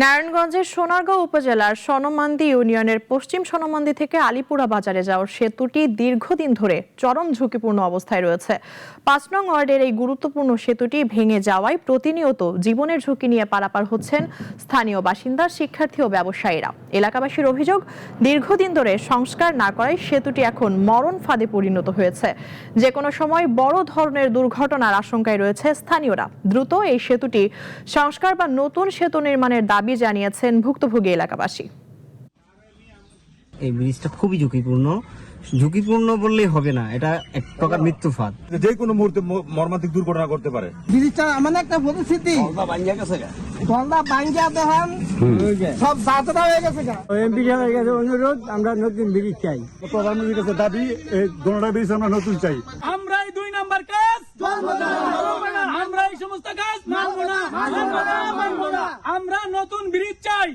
নারায়ণগঞ্জের সোনারগাঁও উপজেলার সনমান্দি ইউনিয়নের পশ্চিম সনমান্দি থেকে আলিপুরা বাজারে যাওয়ার সেতুটি দীর্ঘদিন ধরে চরম ঝুঁকিপূর্ণ অবস্থায় রয়েছে। ৫ নং ওয়ার্ডের এই গুরুত্বপূর্ণ সেতুটি ভেঙে যাওয়ায় প্রতিনিয়ত জীবনের ঝুঁকি নিয়ে পারাপার হচ্ছেন স্থানীয় বাসিন্দা, শিক্ষার্থী ও ব্যবসায়ীরা। এলাকাবাসীর অভিযোগ, দীর্ঘদিন ধরে সংস্কার না করায় সেতুটি এখন মরণ ফাঁদে পরিণত হয়েছে। যে কোনো সময় বড় ধরনের দুর্ঘটনার আশঙ্কায় রয়েছে স্থানীয়রা। দ্রুত এই সেতুটি সংস্কার বা নতুন সেতু নির্মাণের দাবি জানিয়েছেন ভুক্তভোগী এলাকাবাসী। এই ব্রিজটা খুবই ঝুঁকিপূর্ণ বললেই হবে না, এটা এক প্রকার মৃত্যু ফাঁদ। যে কোনো মুহূর্তে মর্মান্তিক দুর্ঘটনা করতে পারে। ব্রিজটা মানে একটা পরিস্থিতি সব যাত্রা হয়ে গেছে। এমপি হয়ে গেছে অনুরোধ, আমরা নতুন ব্রিজ চাই। প্রধানমন্ত্রীর কাছে দাবি, এই দোনোটা ব্রিজ আমরা নতুন চাই। আমরা এই 2 নাম্বার কাজ আমরা এই সমস্ত কাজ মানব না। আমরা নতুন ব্রিজ চাই।